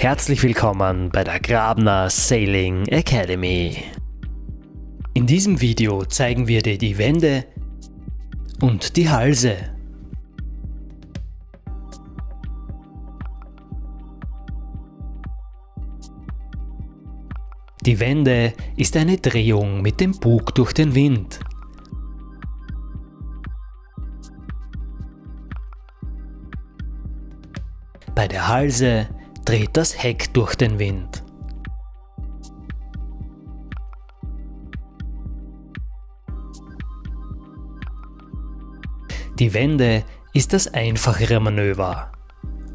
Herzlich willkommen bei der Grabner Sailing Academy. In diesem Video zeigen wir dir die Wände und die Halse. Die Wende ist eine Drehung mit dem Bug durch den Wind. Bei der Halse dreht das Heck durch den Wind. Die Wende ist das einfachere Manöver.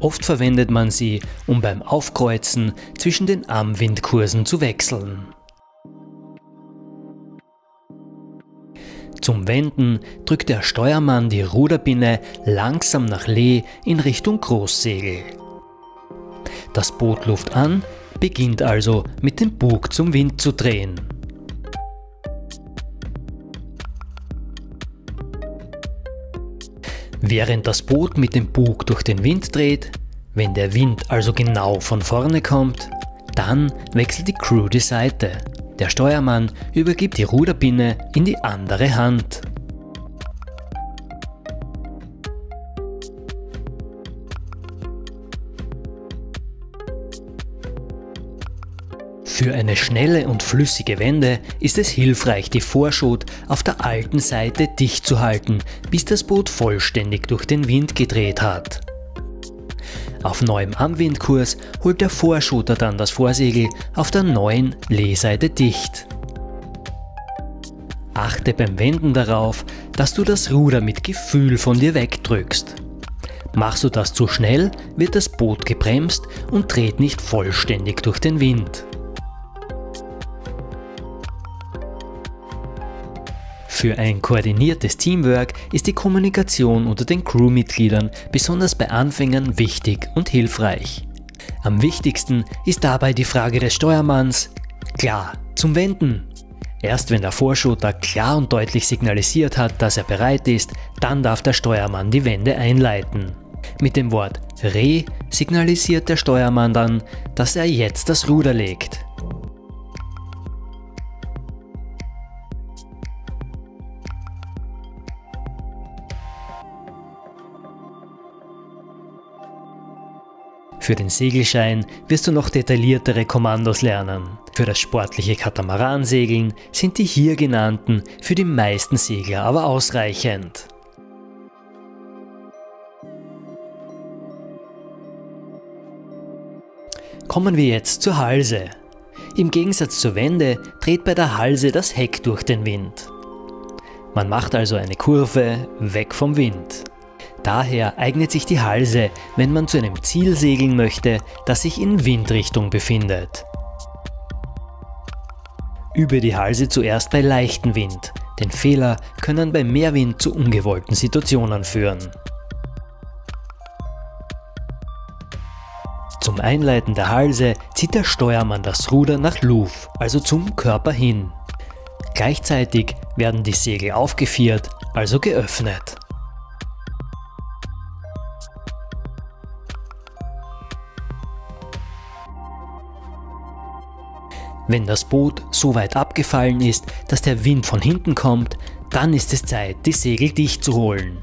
Oft verwendet man sie, um beim Aufkreuzen zwischen den Armwindkursen zu wechseln. Zum Wenden drückt der Steuermann die Ruderbinne langsam nach Lee in Richtung Großsegel. Das Boot Luft an, beginnt also mit dem Bug zum Wind zu drehen. Während das Boot mit dem Bug durch den Wind dreht, wenn der Wind also genau von vorne kommt, dann wechselt die Crew die Seite. Der Steuermann übergibt die Ruderbinne in die andere Hand. Für eine schnelle und flüssige Wende ist es hilfreich, die Vorschot auf der alten Seite dicht zu halten, bis das Boot vollständig durch den Wind gedreht hat. Auf neuem Armwindkurs holt der Vorschoter dann das Vorsegel auf der neuen Leeseite dicht. Achte beim Wenden darauf, dass du das Ruder mit Gefühl von dir wegdrückst. Machst du das zu schnell, wird das Boot gebremst und dreht nicht vollständig durch den Wind. Für ein koordiniertes Teamwork ist die Kommunikation unter den Crewmitgliedern besonders bei Anfängern wichtig und hilfreich. Am wichtigsten ist dabei die Frage des Steuermanns: klar zum Wenden. Erst wenn der Vorschoter klar und deutlich signalisiert hat, dass er bereit ist, dann darf der Steuermann die Wende einleiten. Mit dem Wort Re signalisiert der Steuermann dann, dass er jetzt das Ruder legt. Für den Segelschein wirst du noch detailliertere Kommandos lernen. Für das sportliche Katamaransegeln sind die hier genannten für die meisten Segler aber ausreichend. Kommen wir jetzt zur Halse. Im Gegensatz zur Wende dreht bei der Halse das Heck durch den Wind. Man macht also eine Kurve weg vom Wind. Daher eignet sich die Halse, wenn man zu einem Ziel segeln möchte, das sich in Windrichtung befindet. Übe die Halse zuerst bei leichtem Wind, denn Fehler können bei Mehrwind zu ungewollten Situationen führen. Zum Einleiten der Halse zieht der Steuermann das Ruder nach Luv, also zum Körper hin. Gleichzeitig werden die Segel aufgeviert, also geöffnet. Wenn das Boot so weit abgefallen ist, dass der Wind von hinten kommt, dann ist es Zeit, die Segel dicht zu holen.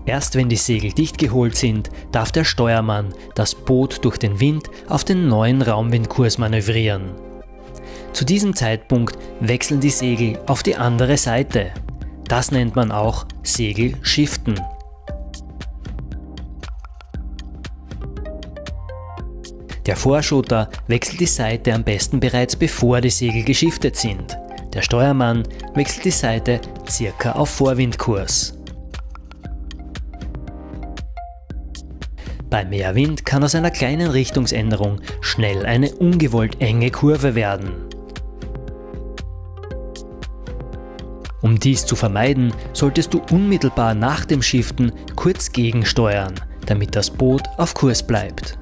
Erst wenn die Segel dicht geholt sind, darf der Steuermann das Boot durch den Wind auf den neuen Raumwindkurs manövrieren. Zu diesem Zeitpunkt wechseln die Segel auf die andere Seite. Das nennt man auch Segelschiften. Der Vorschoter wechselt die Seite am besten bereits bevor die Segel geschiftet sind. Der Steuermann wechselt die Seite circa auf Vorwindkurs. Bei mehr Wind kann aus einer kleinen Richtungsänderung schnell eine ungewollt enge Kurve werden. Um dies zu vermeiden, solltest du unmittelbar nach dem Shiften kurz gegensteuern, damit das Boot auf Kurs bleibt.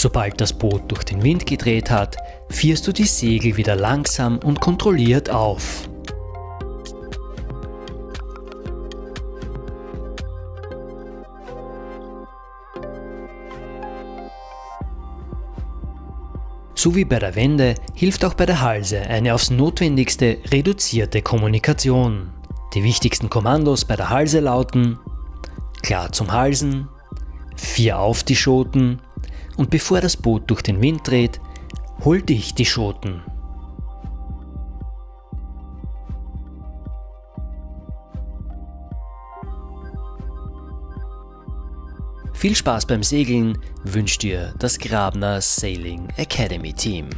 Sobald das Boot durch den Wind gedreht hat, fährst du die Segel wieder langsam und kontrolliert auf. So wie bei der Wende hilft auch bei der Halse eine aufs Notwendigste reduzierte Kommunikation. Die wichtigsten Kommandos bei der Halse lauten: klar zum Halsen, 4 auf die Schoten und bevor das Boot durch den Wind dreht, hol dich die Schoten. Viel Spaß beim Segeln wünscht dir das Grabner Sailing Academy Team.